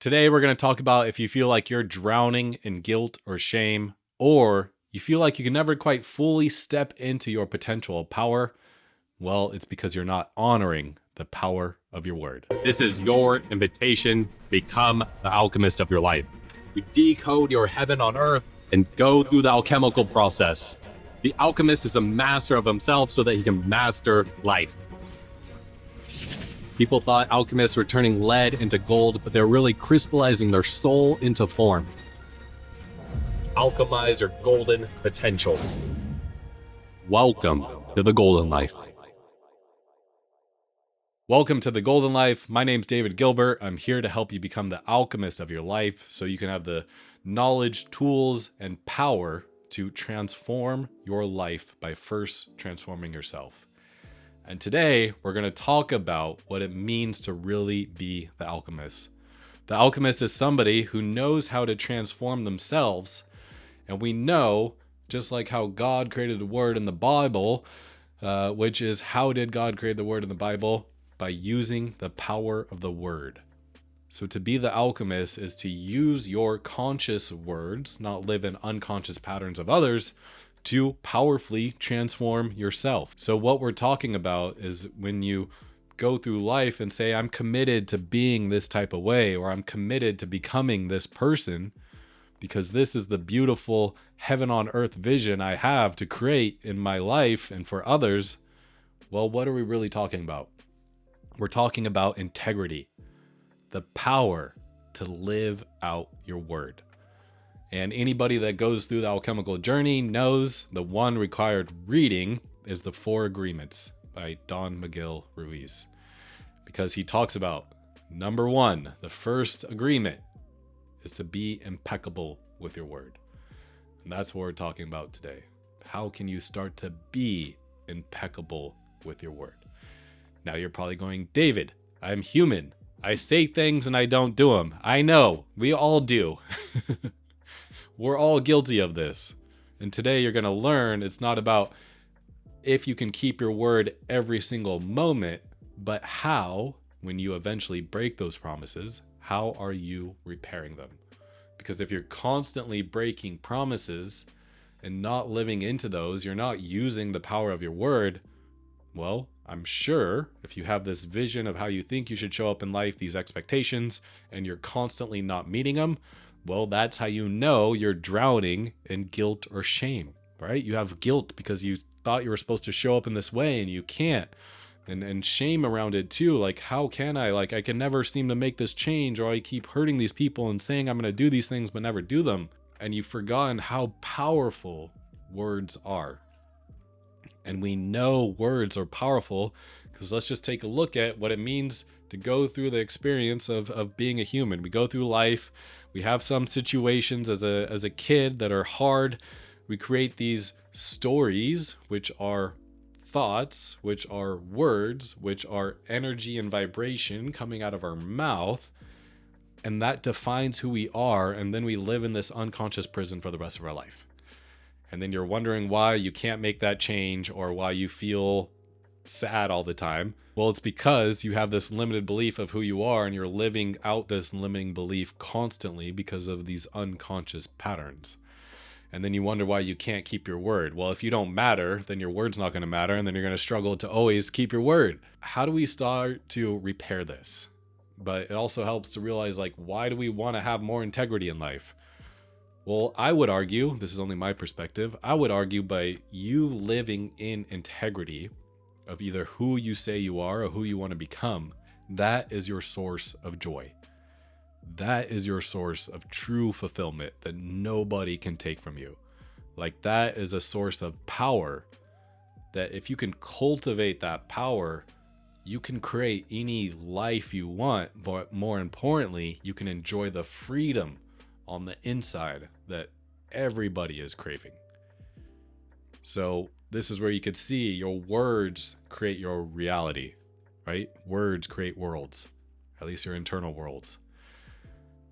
Today, we're going to talk about if you feel like you're drowning in guilt or shame, or you feel like you can never quite fully step into your potential power. Well, it's because you're not honoring the power of your word. This is your invitation. Become the alchemist of your life. You decode your heaven on earth and go through the alchemical process. The alchemist is a master of himself so that he can master life. People thought alchemists were turning lead into gold, but they're really crystallizing their soul into form. Alchemize your golden potential. Welcome to the Golden Life. Welcome to the Golden Life. My name's David Gilbert. I'm here to help you become the alchemist of your life so you can have the knowledge, tools, and power to transform your life by first transforming yourself. And today, we're going to talk about what it means to really be the alchemist. The alchemist is somebody who knows how to transform themselves. And we know, just like how God created the word in the Bible, which is how did God create the word in the Bible? By using the power of the word. So to be the alchemist is to use your conscious words, not live in unconscious patterns of others, to powerfully transform yourself. So what we're talking about is when you go through life and say, I'm committed to being this type of way, or I'm committed to becoming this person, because this is the beautiful heaven on earth vision I have to create in my life and for others. Well, what are we really talking about? We're talking about integrity, the power to live out your word. And anybody that goes through the alchemical journey knows the one required reading is the Four Agreements by Don Miguel Ruiz. Because he talks about, number one, the first agreement is to be impeccable with your word. And that's what we're talking about today. How can you start to be impeccable with your word? Now you're probably going, David, I'm human. I say things and I don't do them. I know, we all do. We're all guilty of this. And today you're going to learn it's not about if you can keep your word every single moment, but how, when you eventually break those promises, how are you repairing them? Because if you're constantly breaking promises and not living into those, you're not using the power of your word. Well, I'm sure if you have this vision of how you think you should show up in life, these expectations, and you're constantly not meeting them, well, that's how you know you're drowning in guilt or shame, right? You have guilt because you thought you were supposed to show up in this way and you can't. And shame around it too. Like, how can I? Like, I can never seem to make this change, or I keep hurting these people and saying I'm going to do these things but never do them. And you've forgotten how powerful words are. And we know words are powerful because let's just take a look at what it means to go through the experience of being a human. We go through life. We have some situations as a kid that are hard. We create these stories, which are thoughts, which are words, which are energy and vibration coming out of our mouth. And that defines who we are. And then we live in this unconscious prison for the rest of our life. And then you're wondering why you can't make that change or why you feel sad all the time. Well, it's because you have this limited belief of who you are and you're living out this limiting belief constantly because of these unconscious patterns. And then you wonder why you can't keep your word. Well, if you don't matter, then your word's not going to matter, and then you're going to struggle to always keep your word. How do we start to repair this? But it also helps to realize, like, why do we want to have more integrity in life? Well, I would argue, this is only my perspective, I would argue by you living in integrity of either who you say you are or who you want to become, that is your source of joy. That is your source of true fulfillment that nobody can take from you. Like, that is a source of power that if you can cultivate that power, you can create any life you want, but more importantly, you can enjoy the freedom on the inside that everybody is craving. So this is where you could see your words create your reality, right? Words create worlds, at least your internal worlds.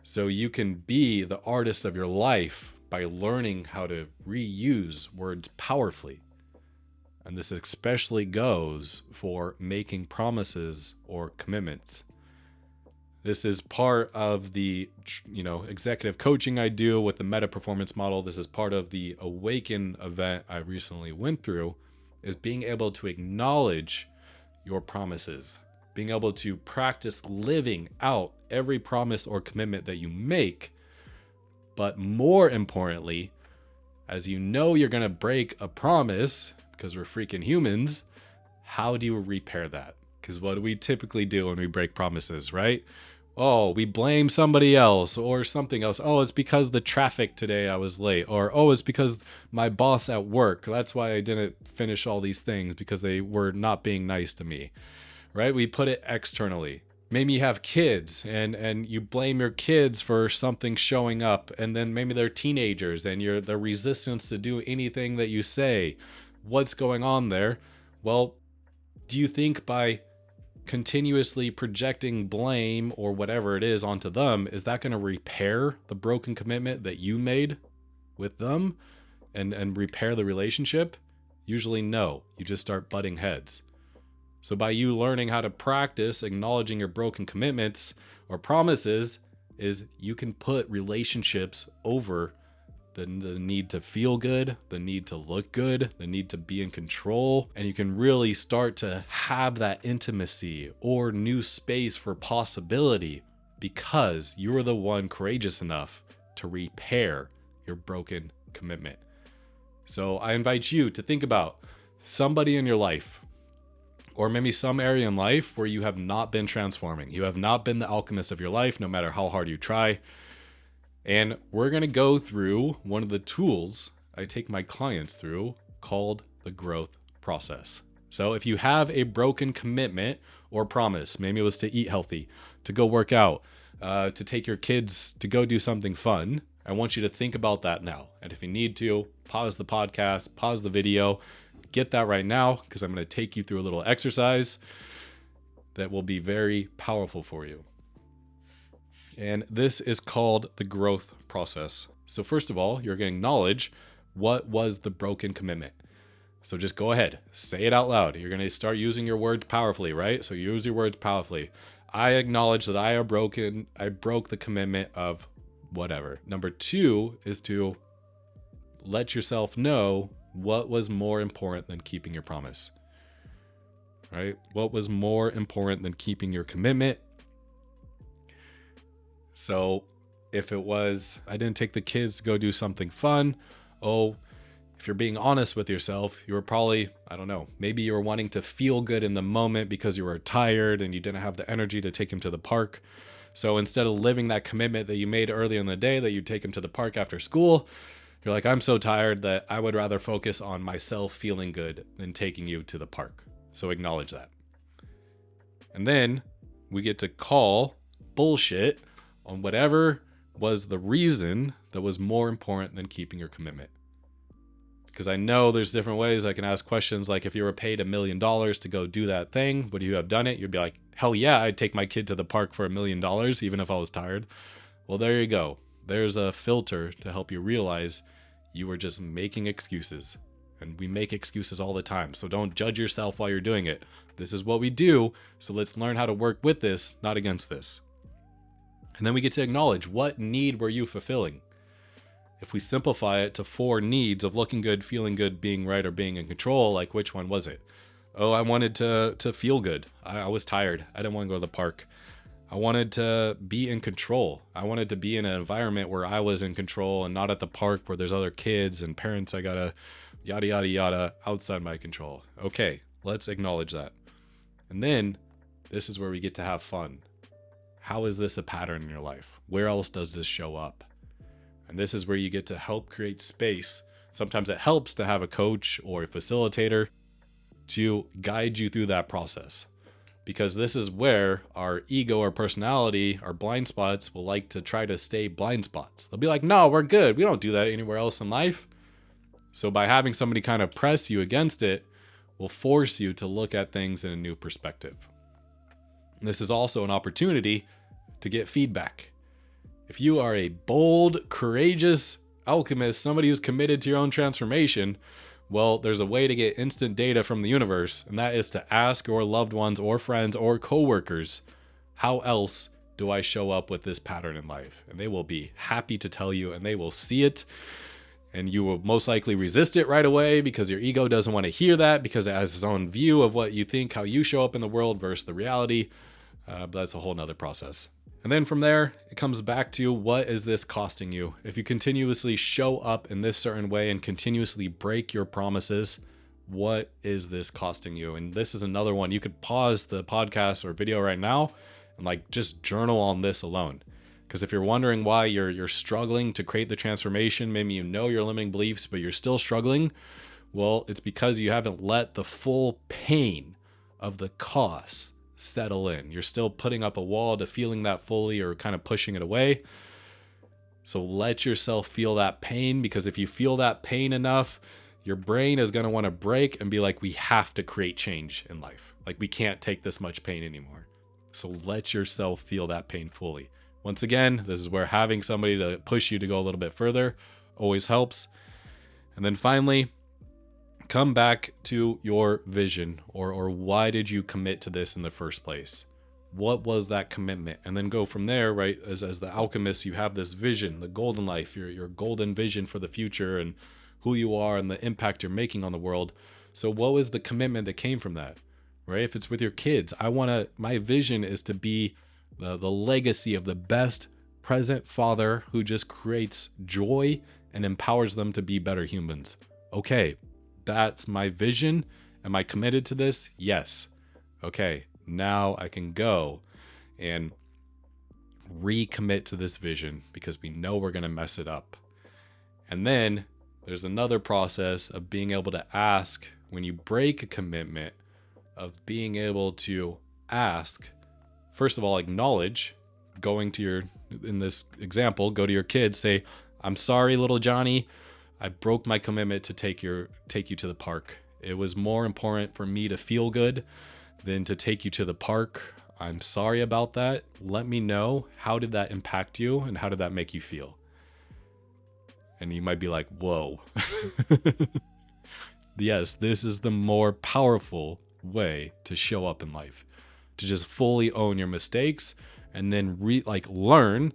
So you can be the artist of your life by learning how to reuse words powerfully. And this especially goes for making promises or commitments. This is part of the, executive coaching I do with the meta performance model. This is part of the Awaken event I recently went through, is being able to acknowledge your promises, being able to practice living out every promise or commitment that you make. But more importantly, as you know you're going to break a promise, because we're freaking humans, how do you repair that? Because what do we typically do when we break promises, right? Oh, we blame somebody else or something else. Oh, it's because the traffic today I was late. Or, oh, it's because my boss at work. That's why I didn't finish all these things, because they were not being nice to me, right? We put it externally. Maybe you have kids and you blame your kids for something showing up, and then maybe they're teenagers and you're the resistance to do anything that you say. What's going on there? Well, do you think by continuously projecting blame or whatever it is onto them, is that going to repair the broken commitment that you made with them and repair the relationship? Usually no. You just start butting heads. So by you learning how to practice acknowledging your broken commitments or promises, is you can put relationships over the need to feel good, the need to look good, the need to be in control, and you can really start to have that intimacy or new space for possibility because you're the one courageous enough to repair your broken commitment. So I invite you to think about somebody in your life, or maybe some area in life where you have not been transforming. You have not been the alchemist of your life, no matter how hard you try. And we're going to go through one of the tools I take my clients through called the growth process. So if you have a broken commitment or promise, maybe it was to eat healthy, to go work out, to take your kids to go do something fun, I want you to think about that now. And if you need to, pause the podcast, pause the video, get that right now, because I'm going to take you through a little exercise that will be very powerful for you. And this is called the growth process. So first of all, you're going to acknowledge what was the broken commitment. So just go ahead, say it out loud. You're going to start using your words powerfully, right? So use your words powerfully. I acknowledge that I broke the commitment of whatever. Number 2 is to let yourself know what was more important than keeping your promise, right? What was more important than keeping your commitment? So if it was, I didn't take the kids to go do something fun. Oh, if you're being honest with yourself, you were probably, I don't know, maybe you were wanting to feel good in the moment because you were tired and you didn't have the energy to take him to the park. So instead of living that commitment that you made earlier in the day that you'd take him to the park after school, you're like, I'm so tired that I would rather focus on myself feeling good than taking you to the park. So acknowledge that. And then we get to call bullshit on whatever was the reason that was more important than keeping your commitment. Because I know there's different ways I can ask questions, like if you were paid $1 million to go do that thing, would you have done it? You'd be like, hell yeah, I'd take my kid to the park for $1 million, even if I was tired. Well, there you go. There's a filter to help you realize you were just making excuses. And we make excuses all the time. So don't judge yourself while you're doing it. This is what we do. So let's learn how to work with this, not against this. And then we get to acknowledge, what need were you fulfilling? If we simplify it to 4 needs of looking good, feeling good, being right, or being in control, like which one was it? Oh, I wanted to feel good. I was tired. I didn't want to go to the park. I wanted to be in control. I wanted to be in an environment where I was in control and not at the park where there's other kids and parents I gotta yada, yada, yada, outside my control. Okay, let's acknowledge that. And then this is where we get to have fun. How is this a pattern in your life? Where else does this show up? And this is where you get to help create space. Sometimes it helps to have a coach or a facilitator to guide you through that process. Because this is where our ego, our personality, our blind spots will like to try to stay blind spots. They'll be like, no, we're good. We don't do that anywhere else in life. So by having somebody kind of press you against it will force you to look at things in a new perspective. And this is also an opportunity to get feedback. If you are a bold, courageous alchemist, somebody who's committed to your own transformation, well, there's a way to get instant data from the universe, and that is to ask your loved ones or friends or coworkers, how else do I show up with this pattern in life? And they will be happy to tell you, and they will see it. And you will most likely resist it right away because your ego doesn't want to hear that, because it has its own view of what you think, how you show up in the world versus the reality. But that's a whole nother process. And then from there, it comes back to, what is this costing you? If you continuously show up in this certain way and continuously break your promises, what is this costing you? And this is another one. You could pause the podcast or video right now and like just journal on this alone. Because if you're wondering why you're struggling to create the transformation, maybe you know your limiting beliefs, but you're still struggling, well, it's because you haven't let the full pain of the cost settle in. You're still putting up a wall to feeling that fully, or kind of pushing it away. So let yourself feel that pain, because if you feel that pain enough, your brain is going to want to break and be like, we have to create change in life. Like, we can't take this much pain anymore. So let yourself feel that pain fully. Once again, this is where having somebody to push you to go a little bit further always helps. And then finally, come back to your vision, or why did you commit to this in the first place? What was that commitment? And then go from there, right? As the alchemist, you have this vision, the golden life, your golden vision for the future and who you are and the impact you're making on the world. So what was the commitment that came from that, right? If it's with your kids, my vision is to be the legacy of the best present father who just creates joy and empowers them to be better humans. Okay, that's my vision. Am I committed to this? Yes. Okay, now I can go and recommit to this vision, because we know we're going to mess it up. And then there's another process of being able to ask when you break a commitment, of being able to ask, first of all, acknowledge, going to in this example, go to your kids, say, I'm sorry, little Johnny, I broke my commitment to take you to the park. It was more important for me to feel good than to take you to the park. I'm sorry about that. Let me know, how did that impact you and how did that make you feel? And you might be like, whoa. Yes, this is the more powerful way to show up in life, to just fully own your mistakes and then learn,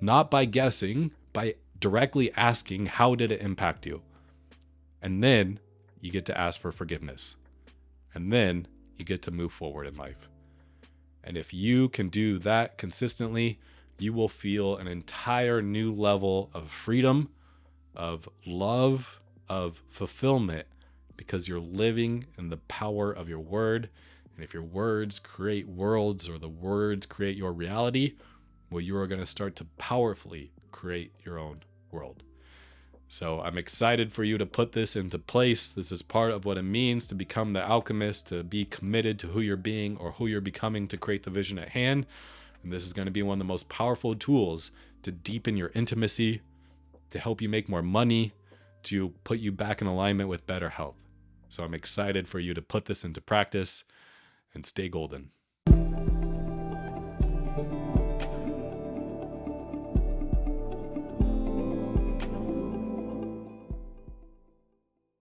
not by guessing, by directly asking, how did it impact you? And then you get to ask for forgiveness. And then you get to move forward in life. And if you can do that consistently, you will feel an entire new level of freedom, of love, of fulfillment, because you're living in the power of your word. And if your words create worlds, or the words create your reality, well, you are going to start to powerfully create your own world. So I'm excited for you to put this into place. This is part of what it means to become the alchemist, to be committed to who you're being or who you're becoming to create the vision at hand. And this is going to be one of the most powerful tools to deepen your intimacy, to help you make more money, to put you back in alignment with better health. So I'm excited for you to put this into practice and stay golden.